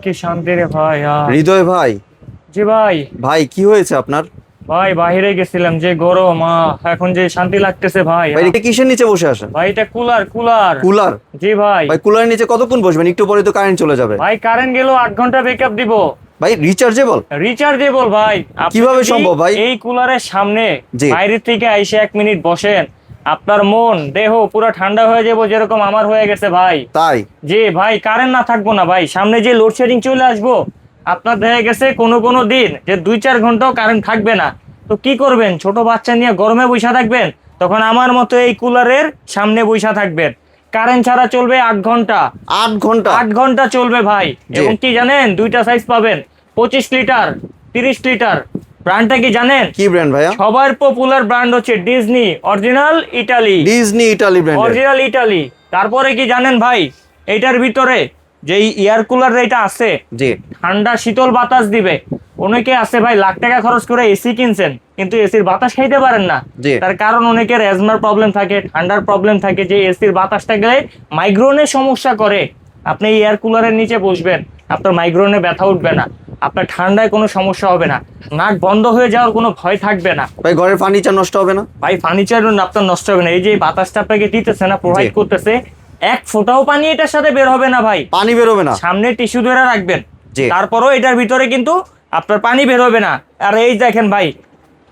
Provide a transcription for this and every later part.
কি শান্তি রে ভাই। হৃদয় ভাই। জি ভাই। ভাই কি হয়েছে আপনার? ভাই বাইরে গেছিলাম, যে গরম, এখন যে শান্তি লাগতেছে ভাই। ভাই এটা কিসের নিচে বসে আছেন? ভাই এটা কুলার কুলার। কুলার? জি ভাই। ভাই কুলারের নিচে কতক্ষণ বসবেন? একটু পরে তো কারেন্ট চলে যাবে। ভাই কারেন্ট গেল 8 ঘন্টা ব্যাকআপ দিব। ভাই রিচার্জেবল? রিচার্জেবল ভাই। আপনি কিভাবে যদি সম্ভব ভাই? এই কুলারের সামনে জি। বাইরে থেকে আইসে 1 মিনিট বসেন, আপনার মন দেহ পুরো ঠান্ডা হয়ে যাবো, যেরকম আমার হয়ে গেছে ভাই। তাই? জি ভাই, কারেন্ট না থাকবো না ভাই, সামনে যে লোডশেডিং চলে আসবো, আপনার দেখা গেছে কোনো দিন যে 2-4 ঘন্টাও কারেন্ট থাকবে না। তো কি করবেন? ছোট বাচ্চা নিয়ে গরমে বসে থাকবেন? তখন আমার মতো এই কুলারের সামনে বসে থাকবেন। কারেন্ট ছাড়া চলবে 8 ঘন্টা। 8 ঘন্টা? 8 ঘন্টা চলবে ভাই। জি। এবং কি জানেন, দুইটা সাইজ পাবেন, 25 লিটার, 30 লিটার। ব্র্যান্ডটা কি জানেন? কি ব্র্যান্ড ভাইয়া? সবার পপুলার ব্র্যান্ড হচ্ছে Disney original Italy. Disney Italy brand? Original Italy. তারপরে কি জানেন ভাই, এইটার ভিতরে যে এয়ার কুলার এটা আছে, জি। ঠান্ডা শীতল বাতাস দিবে। অনেকে আছে ভাই লাখ টাকা খরচ করে এসি কিনছেন, কিন্তু এসির বাতাস খাইতে পারেন না। জি। তার কারণ অনেকের অ্যাজমার প্রবলেম থাকে, ঠান্ডার প্রবলেম থাকে, যে এসির বাতাসটা গেলে মাইগ্রেনের সমস্যা করে। আপনি এয়ার কুলারের নিচে বসবেন, আপনার মাইগ্রেনে ব্যথা উঠবে না, আপনার ঠান্ডায় কোনো সমস্যা হবে না, নাক বন্ধ হয়ে যাওয়ার কোনো ভয় থাকবে না। ভাই ঘরের ফার্নিচার নষ্ট হবে না? ভাই ফার্নিচার আপনার নষ্ট হবে না। এই যে বাতাসটা আপনাকে দিতেছে না, প্রোভাইড জি। করতেছে, এক ফোঁটাও পানি এটার সাথে বের হবে না ভাই। পানি বেরোবে না? সামনে টিস্যু ধরে রাখবেন, জি। তারপরও এটার ভিতরে কিন্তু আপনার পানি বের হবে না। আর এই দেখেন ভাই,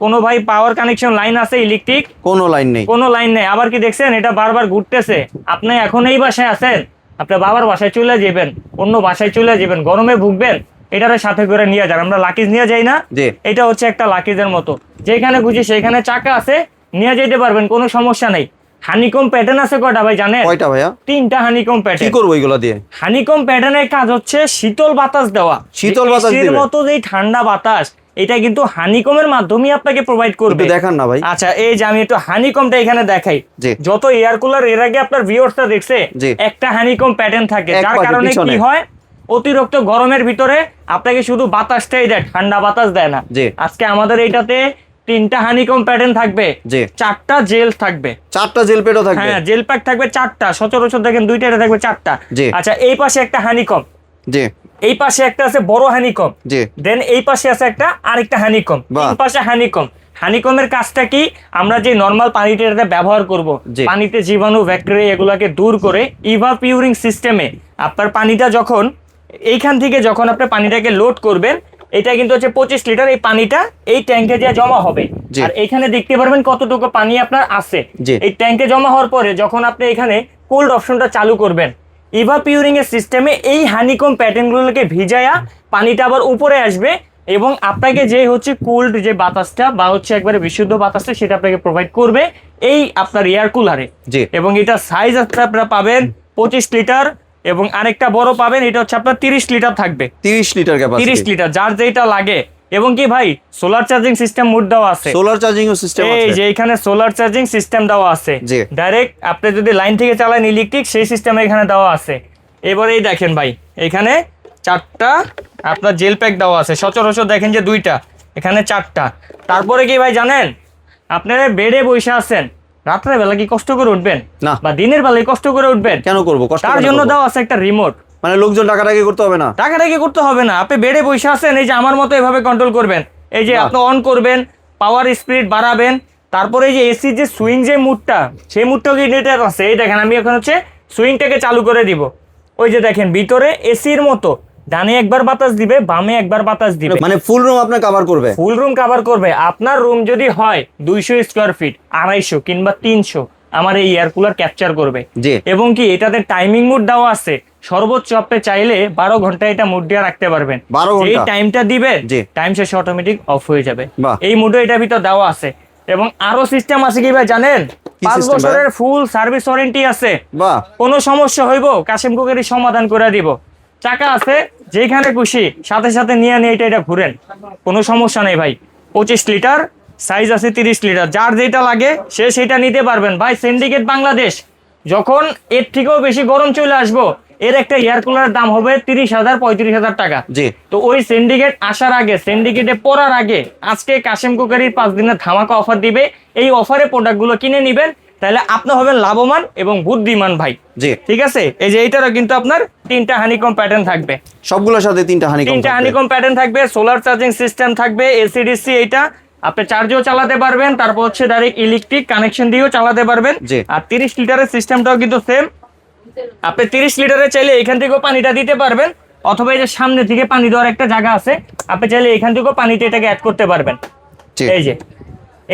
কোনো ভাই পাওয়ার কানেকশন লাইন আছে ইলেকট্রিক? কোনো লাইন নেই। কোনো লাইন নেই। আবার কি দেখছেন, এটা বারবার ঘুরতেছে। আপনি এখন এই বাসায় আছেন, আপনার বাবার বাসায় চলে যাবেন, অন্য বাসায় চলে যাবেন, গরমে ভুগবেন, এটারে সাথে করে নিয়ে যান। আমরা লাকিজ নিয়ে যাই না? জি। এটা হচ্ছে একটা লাকিজের মতো, যেখানে খুঁজি সেখানে চাকা আছে, নিয়ে যেতে পারবেন, কোনো সমস্যা নেই। হানিকম প্যাটার্ন আছে কয়টা ভাই জানেন? কয়টা ভাইয়া? 3টা হানিকম কি প্যাটার্ন। করবো এগুলা দিয়ে? হানিকম প্যাটার্নের কাজ হচ্ছে শীতল বাতাস দেওয়া। শীতল বাতাস এর দিবে? মতো যে ঠান্ডা বাতাস, এটা কিন্তু হানিকমের মাধ্যমে আপনাকে প্রোভাইড করবে। একটু দেখান না ভাই। আচ্ছা, এই যে আমি একটু হানিকমটা এখানে দেখাই। জি। যত এয়ার কুলার এর আগে আপনার ভিউয়ার্সটা দেখছে, জি। একটা হানিকম প্যাটার্ন থাকে, এক যার পাশে কারণে পিছনে। কি হয়, অতিরিক্ত গরমের ভিতরে আপনাকে শুধু বাতাসটাই দেয়, ঠান্ডা বাতাস দেয় না। জি। আজকে আমাদের এইটাতে 3টা হানিকম প্যাটার্ন থাকবে, জি। 4টা জেল থাকবে। 4টা জেল পেটও থাকবে? হ্যাঁ, জেল প্যাক থাকবে 4টা, সচরাচর দেখেন 2টা, এটা থাকবে 4টা। জি। আচ্ছা, এই পাশে একটা হানিকম, জি। এই পাশে একটা আছে বড় হানিকম, জি। দেন এই পাশে আছে একটা আরেকটা হানিকম, বাহ। 3 পাশে হানিকম। হানিকমের কাজটা কি, আমরা যে নরমাল পানিটা ব্যবহার করব, জি। পানিতে জীবাণু ব্যাকটেরিয়া এগুলাকে দূর করে ইভাপিউরিং সিস্টেমে আপনার পানিটা যখন এইখান থেকে যখন আপনি পানিটাকে লোড করবেন, এটা কিন্তু হচ্ছে 25 লিটার, এই পানিটা এই ট্যাঙ্কে দিয়ে জমা হবে। জি। আর এখানে দেখতে পারবেন কতটুকু পানি আপনার আছে। জি। এই ট্যাঙ্কে জমা হওয়ার পরে যখন আপনি এখানে কোল্ড অপশনটা চালু করবেন, ইভাপিউরিং এর সিস্টেমে এই হানিকম প্যাটার্নগুলোকে ভিজায়া পানিটা আবার উপরে আসবে, এবং আপনাকে যে হচ্ছে কুলড যে বাতাসটা বা হচ্ছে একবারে বিশুদ্ধ বাতাসটা, সেটা আপনাকে প্রোভাইড করবে এই আপনার এয়ার কুলারে। জি। এবং এটা সাইজ আপনারা পাবেন 25 লিটার, এবং আরেকটা বড় পাবেন, এটা হচ্ছে আপনার 30 লিটার থাকবে। 30 লিটার ক্যাপাসিটি? 30 লিটার, যার যেটা লাগে। এবং কি ভাই, সোলার চার্জিং সিস্টেম মোড দেওয়া আছে। সোলার চার্জিং সিস্টেম আছে? এই যে এখানে সোলার চার্জিং সিস্টেম দেওয়া আছে। জি। ডাইরেক্ট আপনি যদি লাইন থেকে চালান ইলেকট্রিক, সেই সিস্টেম এখানে দেওয়া আছে। এবারে এই দেখেন ভাই, এখানে 4টা আপনার জেল প্যাক দেওয়া আছে, সচরাচর দেখেন যে 2টা, এখানে 4টা। তারপরে কি ভাই জানেন, আপনারা বেডে বসে আছেন, রাত্রের বেলা কি কষ্ট করে উঠবেন? না। বা দিনের বেলায় কষ্ট করে উঠবেন? কেন করব? কষ্ট তার কেন জন্য করব? দেওয়া আছে একটা রিমোট। মানে লোকজন টাকাটাকি করতে হবে না? টাকাটাকি করতে হবে না, আপনি বেডে বসে আছেন, এই যে আমার মতো এভাবে কন্ট্রোল করবেন। এই যে বাহ। আপনি অন করবেন, পাওয়ার স্পিড বাড়াবেন, তারপরে এই যে এসি যে সুইং যে মুডটা, সেই মুডটাও কি নেটার আছে। এই দেখেন আমি এখন হচ্ছে সুইংটাকে চালু করে দিব, ওই যে দেখেন ভিতরে এসির মতো ডানে একবার বাতাস দিবে, বামে একবার বাতাস দিবে। মানে ফুল রুম আপনার কভার করবে? ফুল রুম কভার করবে। আপনার রুম যদি হয় 200 স্কোয়ার ফিট, 250 কিংবা 300, আমার এই এয়ার কুলার ক্যাপচার করবে। জি। এবং কি এটাতে টাইমিং মোড দেওয়া আছে, সর্বোচ্চ আপনি চাইলে 12 ঘন্টা এটা মুড দিয়ে রাখতে পারবেন। 12 ঘন্টা? এই টাইমটা দিবে, জি। টাইম শেষে অটোমেটিক অফ হয়ে যাবে। বাহ। এই মুডে এটার ভিতর দেওয়া আছে। এবং আরো সিস্টেম আছে কি ভাই জানেন, কি 5 system ভাই? বছরের ফুল সার্ভিস ওয়ারেন্টি আছে। বাহ। কোনো সমস্যা হইব কাশিম কুকারি সমাধান করে দিব। চাকা আছে, যেখানে খুশি সাথে সাথে নিয়ে এটা ঘুরেন, কোনো সমস্যা নেই ভাই। 25 লিটার, সাইজ আছে 30 লিটার, যার যেটা লাগে সে সেটা নিতে পারবেন ভাই। সিন্ডিকেট বাংলাদেশ, যখন এর থেকেও বেশি গরম চলে আসবো, এর একটা এয়ার কুলারের দাম হবে 30,000 35,000 টাকা। জি। তো ওই সিন্ডিকেট আসার আগে, সিন্ডিকেটে পড়ার আগে, আজকে কাশিম কুকারির 5 দিনের ধামাকা অফার দিবে। এই অফারে প্রোডাক্টগুলো কিনে নিবেন, তাহলে আপনি হবেন লাভবান এবং বুদ্ধিমান ভাই। জি ঠিক আছে, এই যে এইটারও কিন্তু আপনার 3টা হানিকম প্যাটার্ন থাকবে, সবগুলোর সাথে 3টা হানিকম প্যাটার্ন থাকবে, সোলার চার্জিং সিস্টেম থাকবে, এসিডিসি, এইটা আপনি চার্জেও চালাতে পারবেন, তারপর হচ্ছে ডাইরেক্ট ইলেকট্রিক কানেকশন দিয়েও চালাতে পারবেন। জি। আর 30 লিটারের সিস্টেমটাও কিন্তু সেম, আপনি 30 লিটারে চাইলে এখান থেকেও পানিটা দিতে পারবেন, অথবা এই যে সামনে থেকে পানি দেওয়ার একটা জায়গা আছে, আপনি চাইলে এখান থেকেও পানিটা এটাকে অ্যাড করতে পারবেন। জি। এই যে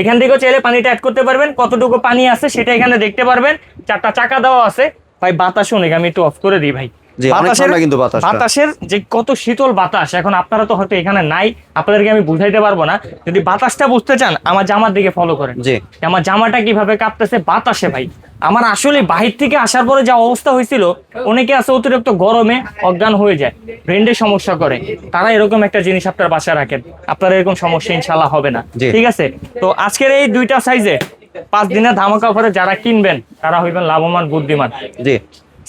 এখান থেকেও চাইলে পানিটা অ্যাড করতে পারবেন, কতটুকু পানি আছে সেটা এখানে দেখতে পারবেন। 4টা চাকা দেওয়া আছে ভাই, বাতাস অনেক, আমি একটু অফ করে দিই ভাই। জি, অনেক ঠান্ডা কিন্তু বাতাসটা। বাতাসের যে কত শীতল বাতাস, এখন আপনারা তো হয়তো এখানে নাই, আপনাদেরকে আমি বুঝাইতে পারবো না। যদি বাতাসটা বুঝতে চান আমার জামার দিকে ফলো করেন, জি। আমার জামাটা কিভাবে কাঁপতেছে বাতাসে ভাই। আমার আসলে বাহির থেকে আসার পরে যা অবস্থা হয়েছিল, অনেকে আছে অতিরিক্ত গরমে অজ্ঞান হয়ে যায়, ব্রেন্ডে সমস্যা করে, তারা এরকম একটা জিনিস আপনার বাসায় রাখেন, আপনার এরকম সমস্যা ইনশাল্লাহ হবে না। জি। ঠিক আছে, তো আজকের এই 2টা সাইজে 5 দিনের ধামাকা অফারে যারা কিনবেন তারা হইবেন লাভবান বুদ্ধিমান। জি।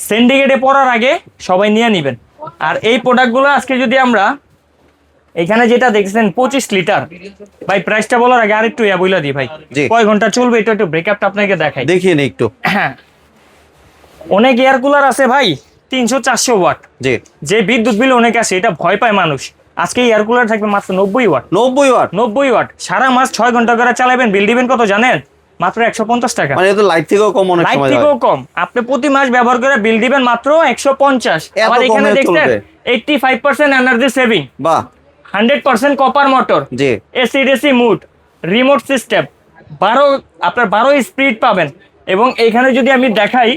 সিন্ডিকেটে পড়ার আগে সবাই নিয়ে নিবেন। আর এই প্রোডাক্টগুলো আজকে যদি আমরা এখানে যেটা দেখছেন 25 লিটার ভাই, প্রাইসটা বলার আগে আরেকটু বইলা দিই ভাই, জি। কয় ঘন্টা চলবে এটা একটু ব্রেকআপটা আপনাকে দেখাই। দেখিয়ে নি একটু। হ্যাঁ, অনেক এয়ার কুলার আছে ভাই 300-400 ওয়াট, জি। যে বিদ্যুৎ বিল অনেক আছে, এটা ভয় পায় মানুষ। আজকে এয়ার কুলার থাকবে মাত্র 90 ওয়াট। 90 ওয়াট? 90 ওয়াট, সারা মাস 6 ঘন্টা করে চালাবেন, বিল দিবেন কত জানেন? মাত্র 150 টাকা। মানে এটা লাইট থেকেও কম অনেক লাইট সময় থেকেও কম, আপনি প্রতি মাস ব্যবহার করে বিল দিবেন মাত্র 150। এত আবার এখানে কমে দেখছেন চলবে? 85% এনার্জি সেভিং, বাহ। 100% কপার মোটর, জি। AC DC mode, remote system, 12 speed পাবেন। এবং এইখানে যদি আমি দেখাই,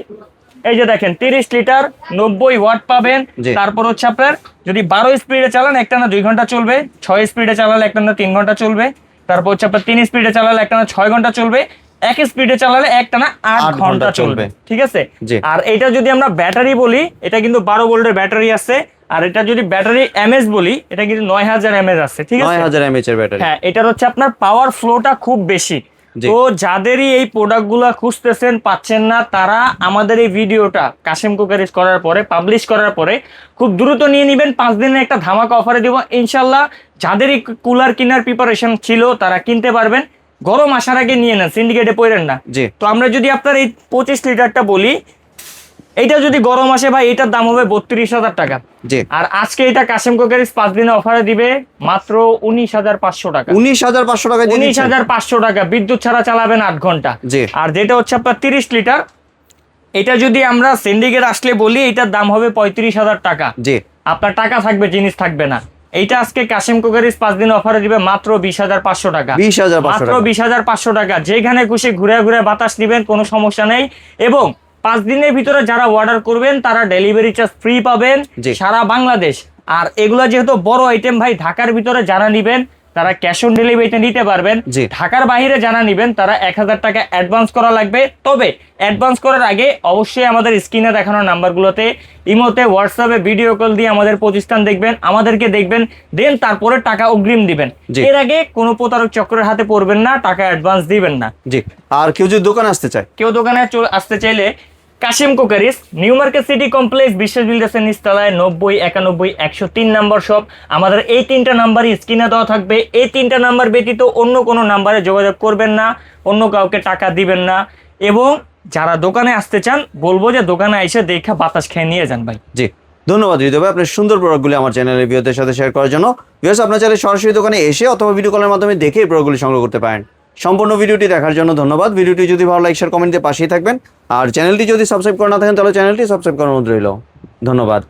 এই যে দেখেন 30 লিটার 90 ওয়াট পাবেন। জি। তারপর হচ্ছে আপনার যদি 12 স্পিডে চালান একটানা 2 ঘন্টা চলবে, 6 স্পিডে চালালে একটানা 3 ঘন্টা চলবে, তারপর হচ্ছে আপনার 3 স্পিডে চালালে একটানা 6 ঘন্টা চলবে, 1 স্পিডে চালালে একটানা 8 ঘন্টা চলবে। ঠিক আছে, জি। আর এটা যদি আমরা ব্যাটারি বলি, এটা কিন্তু 12 ভোল্টের ব্যাটারি আছে। আর এটা যদি ব্যাটারি এমএস বলি, এটা কিন্তু 9000 এমএস আছে। ঠিক আছে, 9000 এমএএইচ এর ব্যাটারি। হ্যাঁ, এটার হচ্ছে আপনার পাওয়ার ফ্লোটা খুব বেশি। জি। তো যাদেরই এই প্রোডাক্টগুলো খুঁজতেছেন পাচ্ছেন না, তারা আমাদের এই ভিডিওটা কাশেম কুকারিজ করার পরে, পাবলিশ করার পরে খুব দ্রুত নিয়ে নেবেন। 5 দিনের একটা ধামাকা অফারে দিব ইনশাল্লাহ। যাদেরই কুলার কেনার প্রিপারেশন ছিল তারা কিনতে পারবেন, গরম আসার আগে নিয়ে নেন, সিন্ডিকেটে পড়েন না। জি। তো আমরা যদি আপনার এই 25 লিটারটা বলি, এইটা যদি গরম আসে ভাই, এটার দাম হবে 32,000 টাকা। জি। আর আজকে এটা কাশেম কুকারিজ 5 দিনে অফারে দিবে মাত্র 19,500 টাকা। 19,500 টাকা দিয়ে দিচ্ছেন? 19,500 টাকা, বিদ্যুৎ ছাড়া চালাবেন 8 ঘন্টা। জি। আর যেটা হচ্ছে আপনার 30 লিটার, এটা যদি আমরা সিন্ডিকেট আসলে বলি, এটার দাম হবে 35,000 টাকা। জি। আপনার টাকা থাকবে, জিনিস থাকবে না। এইটা আজকে কাশেম কুকারিজ 5 দিনে অফারে দিবে মাত্র 20,500 টাকা। 20,500 মাত্র টাকা। 20,500 টাকা। যেখানে খুশি ঘুরে ঘুরে বাতাস দিবেন, কোনো সমস্যা নেই। এবং 5 দিনের ভিতরে যারা অর্ডার করবেন তারা ডেলিভারি চার্জ ফ্রি পাবেন জি। সারা বাংলাদেশ। আর এগুলো যেহেতু বড় আইটেম ভাই, ঢাকার ভিতরে যারা নিবেন তারা ক্যাশ অন ডেলিভারিতে নিতে পারবেন। জি। ঢাকার বাইরে যারা নিবেন তারা 1000 টাকা অ্যাডভান্স করা লাগবে। তবে অ্যাডভান্স করার আগে অবশ্যই আমাদের স্ক্রিনে দেখানো নাম্বারগুলোতে, ইমোতে, হোয়াটসঅ্যাপে ভিডিও কল দিয়ে আমাদের প্রতিষ্ঠান দেখবেন, আমাদেরকে দেখবেন, দেন তারপরে টাকা অগ্রিম দিবেন। জি। এর আগে কোনো প্রতারক চক্রের হাতে পড়বেন না, টাকা অ্যাডভান্স দিবেন না। জি। আর কেউ যদি দোকানে আসতে চায়? কেউ দোকানে আসতে চাইলে Kashem cookeries, new market city complex, বিশ্বাস বিল্ডার্সের নিচতলায় 90 91 103 নম্বর শপ। আমাদের এই 3টা নাম্বারই স্ক্রিনে দেওয়া থাকবে। এই 3টা নাম্বার ব্যতীত অন্য কোনো নাম্বারে যোগাযোগ করবেন না, অন্য কাউকে টাকা দিবেন না। এবং যারা দোকানে আসতে চান বলবো যে দোকানে এসে দেখা বাতাস খেয়ে নিয়ে যান ভাই। জি। ধন্যবাদ হৃদয় ভাই আপনার সুন্দর প্রোডাক্টগুলি আমার চ্যানেলের ভিউয়ারদের সাথে শেয়ার করার জন্য। ভিউয়ার্স, আপনার চাইলে সরাসরি দোকানে এসে অথবা ভিডিও কলের মাধ্যমে দেখে এই প্রোডাক্টগুলি সংগ্রহ করতে পারেন। সম্পূর্ণ ভিডিওটি দেখার জন্য ধন্যবাদ। ভিডিওটি যদি ভালো লাগে শেয়ার কমেন্ট দিয়ে পাশেই থাকবেন। আর চ্যানেলটি যদি সাবস্ক্রাইব করে না থাকেন তাহলে চ্যানেলটি সাবস্ক্রাইব করার অনুরোধ রইল। ধন্যবাদ।